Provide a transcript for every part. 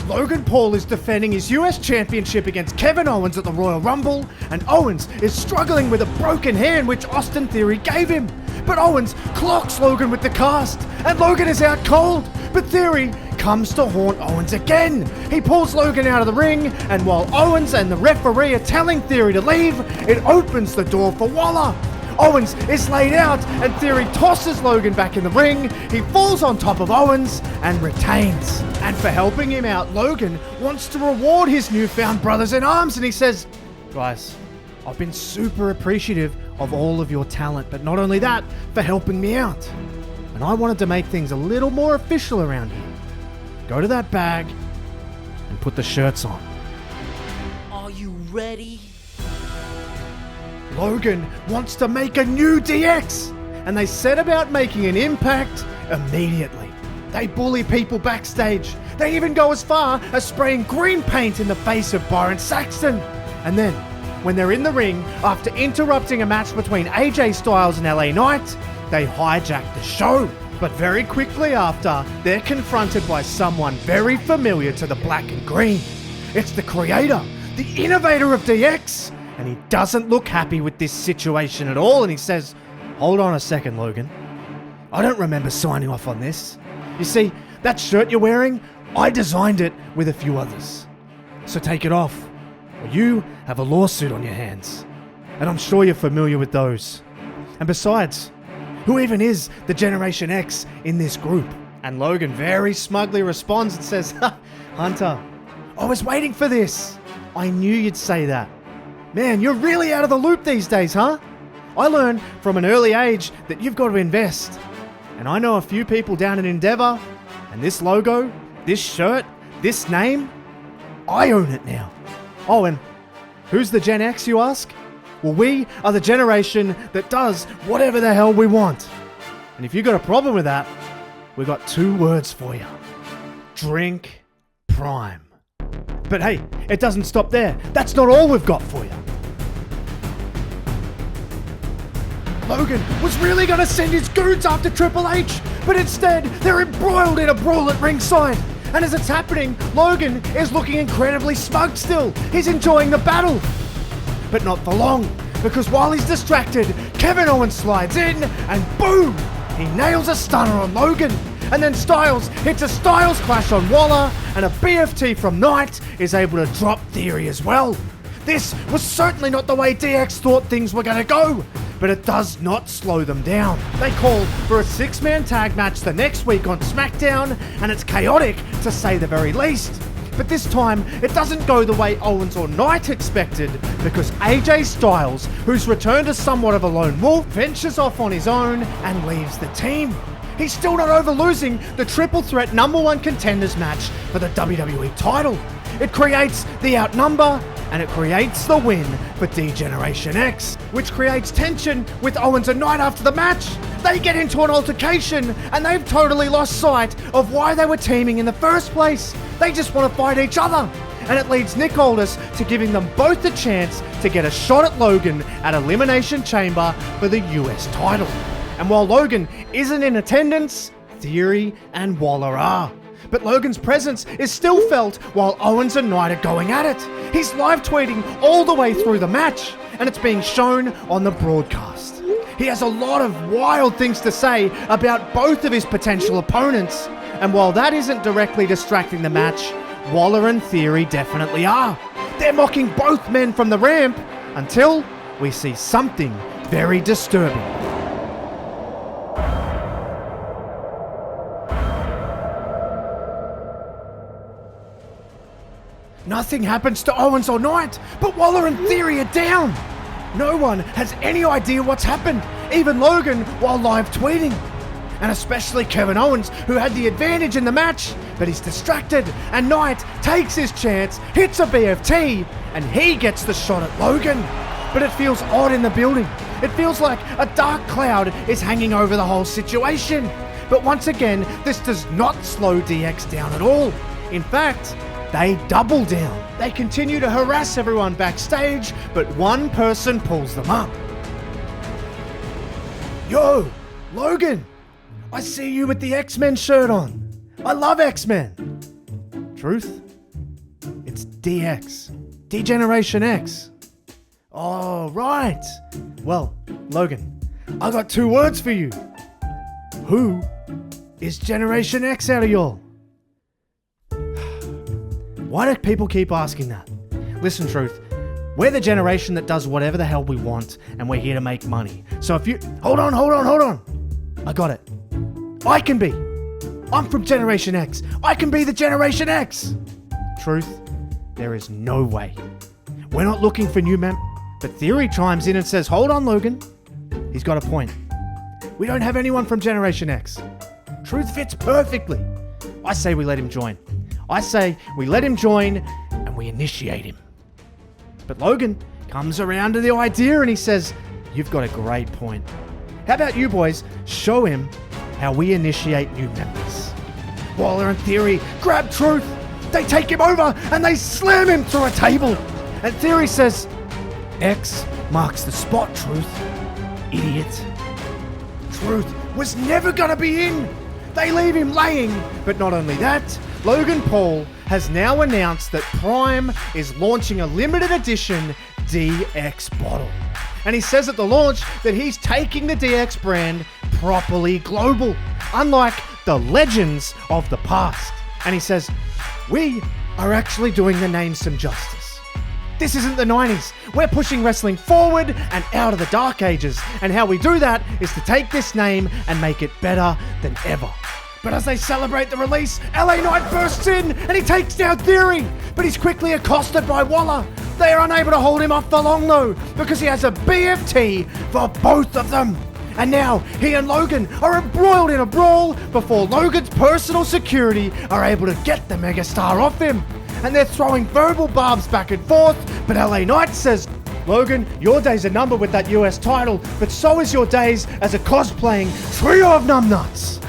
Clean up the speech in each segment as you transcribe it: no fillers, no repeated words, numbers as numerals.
Logan Paul is defending his US Championship against Kevin Owens at the Royal Rumble, and Owens is struggling with a broken hand which Austin Theory gave him. But Owens clocks Logan with the cast, and Logan is out cold, but Theory comes to haunt Owens again. He pulls Logan out of the ring, and while Owens and the referee are telling Theory to leave, it opens the door for Waller. Owens is laid out, and Theory tosses Logan back in the ring. He falls on top of Owens and retains. And for helping him out, Logan wants to reward his newfound brothers in arms, and he says, "Guys, I've been super appreciative of all of your talent, but not only that, for helping me out. And I wanted to make things a little more official around here. Go to that bag and put the shirts on." Are you ready? Logan wants to make a new DX, and they set about making an impact immediately. They bully people backstage. They even go as far as spraying green paint in the face of Byron Saxton. And then, when they're in the ring, after interrupting a match between AJ Styles and LA Knight, they hijack the show. But very quickly after, they're confronted by someone very familiar to the black and green. It's the creator, the innovator of DX, and he doesn't look happy with this situation at all, and he says, "Hold on a second, Logan. I don't remember signing off on this. You see, that shirt you're wearing, I designed it with a few others. So take it off, or you have a lawsuit on your hands. And I'm sure you're familiar with those. And besides, who even is the Generation X in this group?" And Logan very smugly responds and says, "Ha, Hunter, I was waiting for this. I knew you'd say that. Man, you're really out of the loop these days, huh? I learned from an early age that you've got to invest. And I know a few people down in Endeavor, and this logo, this shirt, this name, I own it now. Oh, and who's the Gen X, you ask? Well, we are the generation that does whatever the hell we want. And if you've got a problem with that, we've got 2 words for you. Drink Prime. But hey, it doesn't stop there. That's not all we've got for you. Logan was really going to send his goons after Triple H, but instead they're embroiled in a brawl at ringside. And as it's happening, Logan is looking incredibly smug still. He's enjoying the battle. But not for long, because while he's distracted, Kevin Owens slides in, and boom! He nails a stunner on Logan. And then Styles hits a Styles Clash on Waller, and a BFT from Knight is able to drop Theory as well. This was certainly not the way DX thought things were going to go, but it does not slow them down. They call for a 6-man tag match the next week on SmackDown, and it's chaotic to say the very least. But this time, it doesn't go the way Owens or Knight expected, because AJ Styles, who's returned as somewhat of a lone wolf, ventures off on his own and leaves the team. He's still not over losing the triple threat #1 contenders match for the WWE title. It creates the outnumber, and it creates the win for D-Generation X, which creates tension with Owens and Knight after the match. They get into an altercation, and they've totally lost sight of why they were teaming in the first place. They just want to fight each other. And it leads Nick Aldis to giving them both the chance to get a shot at Logan at Elimination Chamber for the US title. And while Logan isn't in attendance, Theory and Waller are. But Logan's presence is still felt while Owens and Knight are going at it. He's live tweeting all the way through the match, and it's being shown on the broadcast. He has a lot of wild things to say about both of his potential opponents, and while that isn't directly distracting the match, Waller and Theory definitely are. They're mocking both men from the ramp until we see something very disturbing. Nothing happens to Owens or Knight, but Waller and Theory are down. No one has any idea what's happened, even Logan while live tweeting. And especially Kevin Owens, who had the advantage in the match, but he's distracted, and Knight takes his chance, hits a BFT, and he gets the shot at Logan. But it feels odd in the building. It feels like a dark cloud is hanging over the whole situation. But once again, this does not slow DX down at all. In fact, they double down. They continue to harass everyone backstage, but one person pulls them up. "Yo, Logan, I see you with the X-Men shirt on. I love X-Men." Truth? DX. Degeneration X. Oh, right. Well, Logan, I got 2 words for you. Who is Generation X out of y'all? Why do people keep asking that? Listen, Truth, we're the generation that does whatever the hell we want, and we're here to make money. So if you... Hold on. I got it. I'm from Generation X. I can be the Generation X. Truth, there is no way. We're not looking for new But Theory chimes in and says, hold on, Logan. He's got a point. We don't have anyone from Generation X. Truth fits perfectly. I say we let him join. And we initiate him. But Logan comes around to the idea and he says, you've got a great point. How about you boys show him how we initiate new members? Waller and Theory grab Truth. They take him over and they slam him through a table. And Theory says, X marks the spot, Truth. Idiot. Truth was never gonna be in. They leave him laying. But not only that, Logan Paul has now announced that Prime is launching a limited edition DX bottle. And he says at the launch that he's taking the DX brand properly global, unlike the legends of the past. And he says, we are actually doing the name some justice. This isn't the 90s. We're pushing wrestling forward and out of the dark ages. And how we do that is to take this name and make it better than ever. But as they celebrate the release, LA Knight bursts in and he takes down Theory. But he's quickly accosted by Waller. They are unable to hold him off for long though, because he has a BFT for both of them. And now he and Logan are embroiled in a brawl before Logan's personal security are able to get the megastar off him. And they're throwing verbal barbs back and forth, but LA Knight says, Logan, your days are numbered with that US title, but so is your days as a cosplaying trio of numbnuts.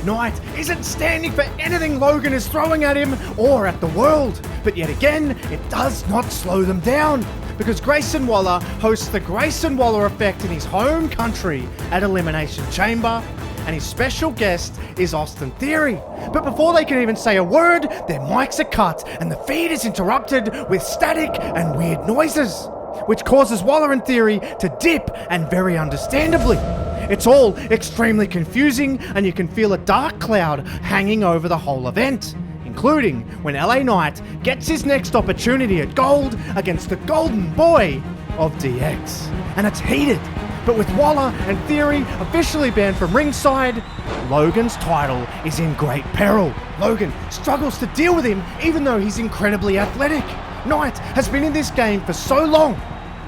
Knight isn't standing for anything Logan is throwing at him or at the world, but yet again, it does not slow them down, because Grayson Waller hosts the Grayson Waller Effect in his home country at Elimination Chamber, and his special guest is Austin Theory. But before they can even say a word, their mics are cut and the feed is interrupted with static and weird noises, which causes Waller and Theory to dip, and very understandably. It's all extremely confusing, and you can feel a dark cloud hanging over the whole event, including when LA Knight gets his next opportunity at gold against the golden boy of DX. And it's heated, but with Waller and Theory officially banned from ringside, Logan's title is in great peril. Logan struggles to deal with him even though he's incredibly athletic. Knight has been in this game for so long.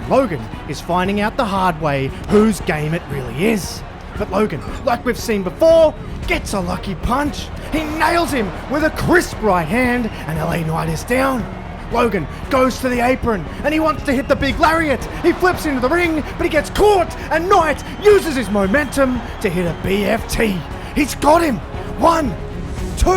Logan is finding out the hard way whose game it really is. But Logan, like we've seen before, gets a lucky punch. He nails him with a crisp right hand and LA Knight is down. Logan goes to the apron and he wants to hit the big lariat. He flips into the ring, but he gets caught and Knight uses his momentum to hit a BFT. He's got him. 1, 2,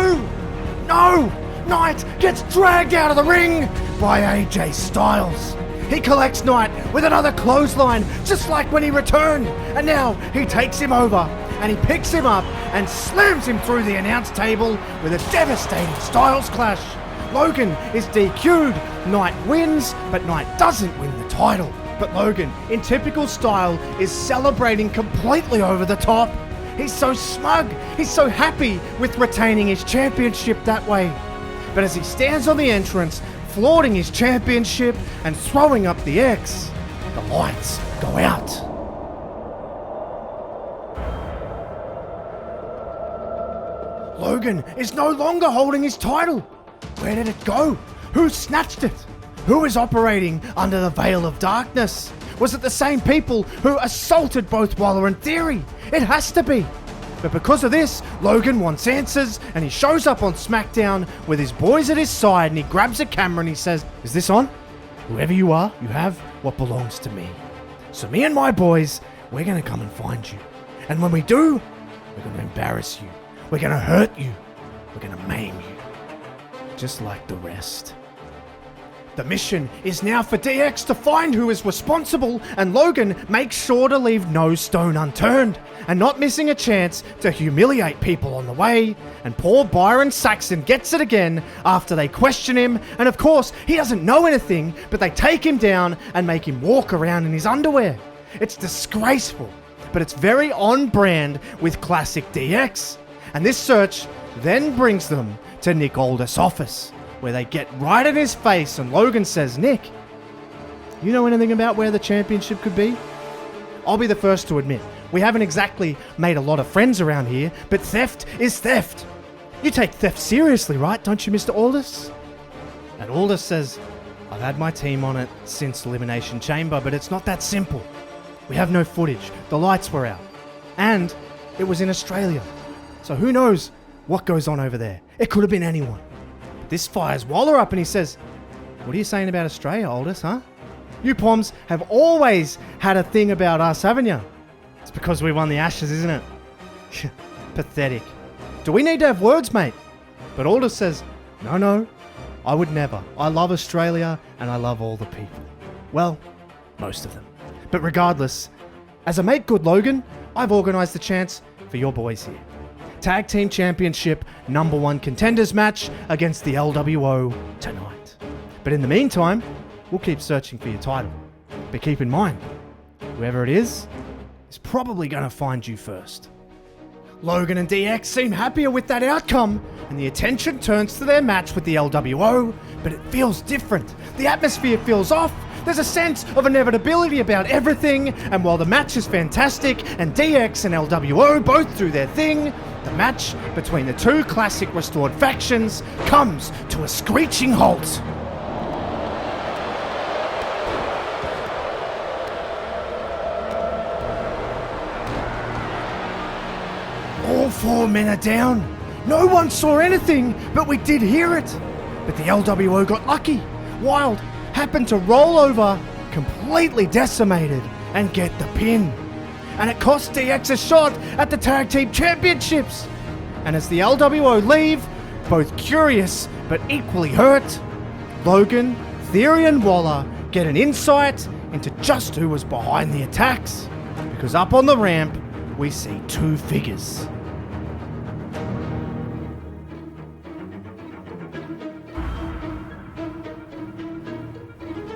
no! Knight gets dragged out of the ring by AJ Styles. He collects Knight with another clothesline, just like when he returned. And now he takes him over and he picks him up and slams him through the announce table with a devastating Styles clash. Logan is DQ'd. Knight wins, but Knight doesn't win the title. But Logan, in typical style, is celebrating completely over the top. He's so smug. He's so happy with retaining his championship that way. But as he stands on the entrance, flaunting his championship and throwing up the X, the lights go out. Logan is no longer holding his title. Where did it go? Who snatched it? Who is operating under the veil of darkness? Was it the same people who assaulted both Waller and Theory? It has to be. But because of this, Logan wants answers, and he shows up on SmackDown with his boys at his side, and he grabs a camera and he says, "Is this on? Whoever you are, you have what belongs to me. So me and my boys, we're going to come and find you. And when we do, we're going to embarrass you. We're going to hurt you. We're going to maim you. Just like the rest." The mission is now for DX to find who is responsible, and Logan makes sure to leave no stone unturned, and not missing a chance to humiliate people on the way. And poor Byron Saxton gets it again after they question him, and of course, he doesn't know anything, but they take him down and make him walk around in his underwear. It's disgraceful, but it's very on brand with classic DX. And this search then brings them to Nick Aldis' office, where they get right in his face, and Logan says, "Nick, you know anything about where the championship could be?" I'll be the first to admit, we haven't exactly made a lot of friends around here, but theft is theft. You take theft seriously, right, don't you, Mr. Aldis? And Aldis says, "I've had my team on it since Elimination Chamber, but it's not that simple. We have no footage, the lights were out, and it was in Australia. So who knows what goes on over there? It could have been anyone." This fires Waller up and he says, "What are you saying about Australia, Aldis, huh? You Poms have always had a thing about us, haven't you? It's because we won the Ashes, isn't it?" Pathetic. Do we need to have words, mate? But Aldis says, No, I would never. I love Australia and I love all the people. Well, most of them. But regardless, as a make good Logan, I've organised the chance for your boys here. Tag Team Championship #1 contenders match against the LWO tonight. But in the meantime, we'll keep searching for your title. But keep in mind, whoever it is probably going to find you first. Logan and DX seem happier with that outcome, and the attention turns to their match with the LWO, but it feels different. The atmosphere feels off. There's a sense of inevitability about everything, and while the match is fantastic and DX and LWO both do their thing, the match between the two classic restored factions comes to a screeching halt. All 4 men are down. No one saw anything, but we did hear it. But the LWO got lucky. Wild happened to roll over, completely decimated, and get the pin. And it cost DX a shot at the Tag Team Championships. And as the LWO leave, both curious but equally hurt, Logan, Theory and Waller get an insight into just who was behind the attacks. Because up on the ramp, we see two figures.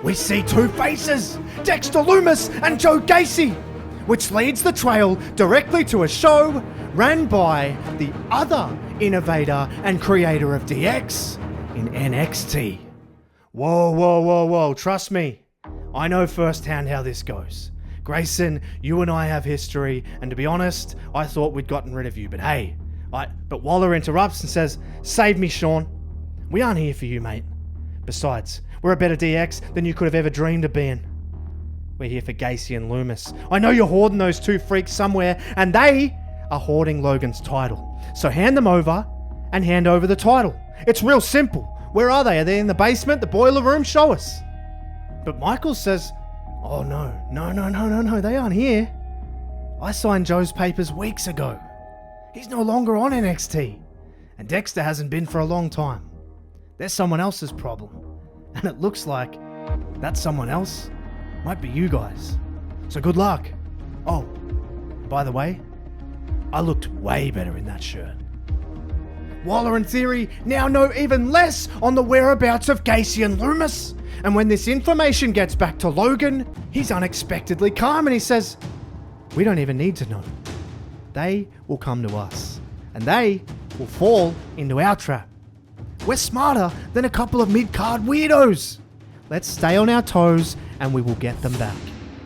We see two faces, Dexter Lumis and Joe Gacy, which leads the trail directly to a show ran by the other innovator and creator of DX in NXT. Whoa, trust me, I know firsthand how this goes. Grayson, you and I have history, and to be honest, I thought we'd gotten rid of you, but hey, but Waller interrupts and says, "Save me, Sean. We aren't here for you, mate. Besides, we're a better DX than you could have ever dreamed of being. We're here for Gacy and Lumis. I know you're hoarding those two freaks somewhere, and they are hoarding Logan's title. So hand them over, and hand over the title. It's real simple. Where are they? Are they in the basement, the boiler room? Show us." But Michael says, "Oh no, they aren't here. I signed Joe's papers weeks ago. He's no longer on NXT, and Dexter hasn't been for a long time. There's someone else's problem, and it looks like that someone else might be you guys. So good luck. Oh, by the way, I looked way better in that shirt." Waller and Theory now know even less on the whereabouts of Gacy and Lumis. And when this information gets back to Logan, he's unexpectedly calm and he says, "We don't even need to know. They will come to us, and they will fall into our trap. We're smarter than a couple of mid-card weirdos. Let's stay on our toes and we will get them back.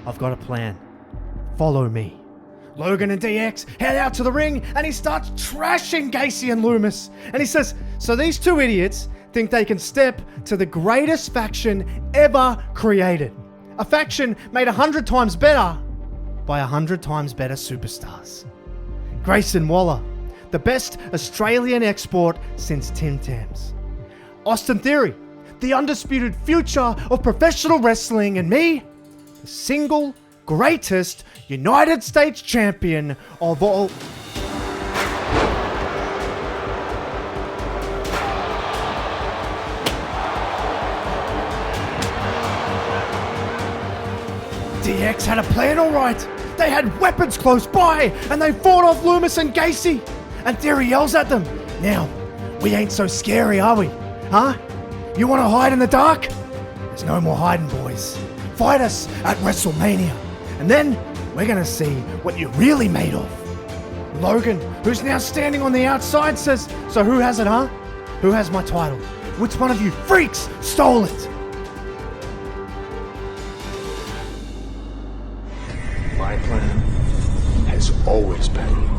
I've got a plan. Follow me." Logan and DX head out to the ring and he starts trashing Gacy and Lumis. And he says, "So these two idiots think they can step to the greatest faction ever created. A faction made 100 times better by 100 times better superstars. Grayson Waller, the best Australian export since Tim Tams. Austin Theory, the undisputed future of professional wrestling, and me, the single greatest United States champion of all." DX had a plan, alright. They had weapons close by, and they fought off Loomis and Gacy. And Theory yells at them, "Now, we ain't so scary, are we? Huh? You want to hide in the dark? There's no more hiding, boys. Fight us at WrestleMania, and then we're gonna see what you're really made of." Logan, who's now standing on the outside, says, "So who has it, huh? Who has my title? Which one of you freaks stole it?" My plan has always been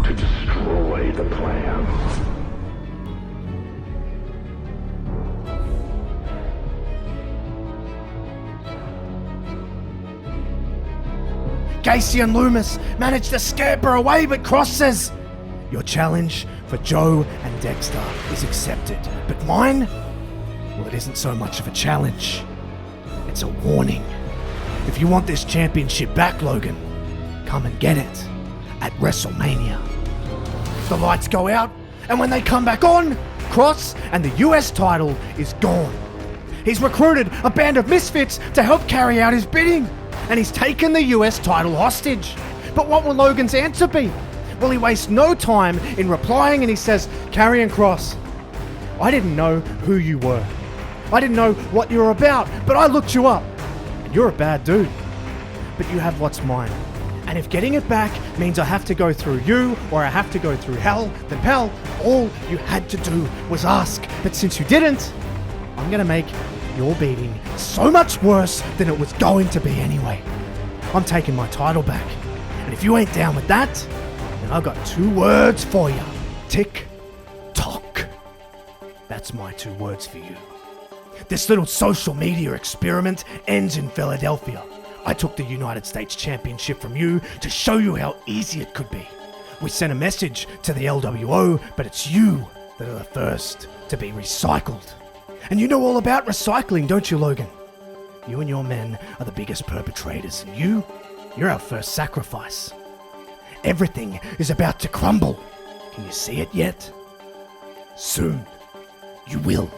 to destroy the plan. Gacy and Loomis manage to scamper away, but Cross says, "Your challenge for Joe and Dexter is accepted, but mine? Well, it isn't so much of a challenge. It's a warning. If you want this championship back, Logan, come and get it at WrestleMania." The lights go out, and when they come back on, Cross and the US title is gone. He's recruited a band of misfits to help carry out his bidding, and he's taken the US title hostage. But what will Logan's answer be? Well, he wastes no time in replying, and he says, "Karrion Kross, I didn't know who you were. I didn't know what you were about, but I looked you up. And you're a bad dude. But you have what's mine. And if getting it back means I have to go through you, or I have to go through hell, then pal, all you had to do was ask. But since you didn't, I'm gonna make your beating so much worse than it was going to be anyway. I'm taking my title back. And if you ain't down with that, then I've got 2 words for you. Tick tock. That's my 2 words for you. This little social media experiment ends in Philadelphia. I took the United States Championship from you to show you how easy it could be. We sent a message to the LWO, but it's you that are the first to be recycled. And you know all about recycling, don't you, Logan? You and your men are the biggest perpetrators, and you're our first sacrifice. Everything is about to crumble. Can you see it yet? Soon, you will.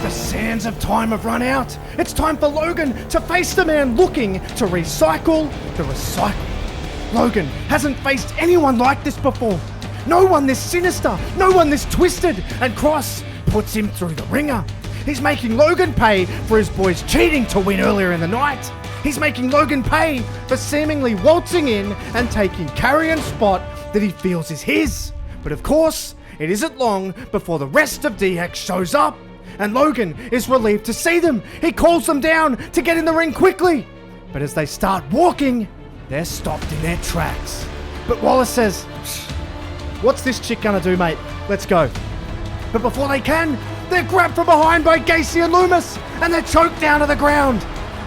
The sands of time have run out. It's time for Logan to face the man looking to recycle the recycled. Logan hasn't faced anyone like this before. No one this sinister, no one this twisted, and Cross puts him through the ringer. He's making Logan pay for his boys cheating to win earlier in the night. He's making Logan pay for seemingly waltzing in and taking Karrion's spot that he feels is his. But of course, it isn't long before the rest of DX shows up, and Logan is relieved to see them. He calls them down to get in the ring quickly. But as they start walking, they're stopped in their tracks. But Wallace says, "What's this chick gonna do, mate? Let's go." But before they can, they're grabbed from behind by Gacy and Loomis, and they're choked down to the ground.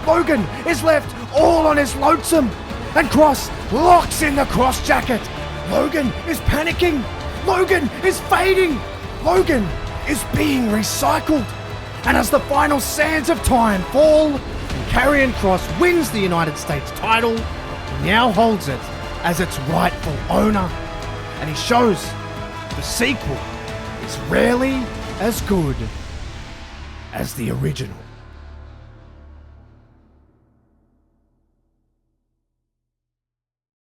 Logan is left all on his lonesome, and Cross locks in the cross jacket. Logan is panicking. Logan is fading. Logan is being recycled. And as the final sands of time fall, and Karrion Kross wins the United States title, he now holds it as its rightful owner. And he shows the sequel is rarely as good as the original.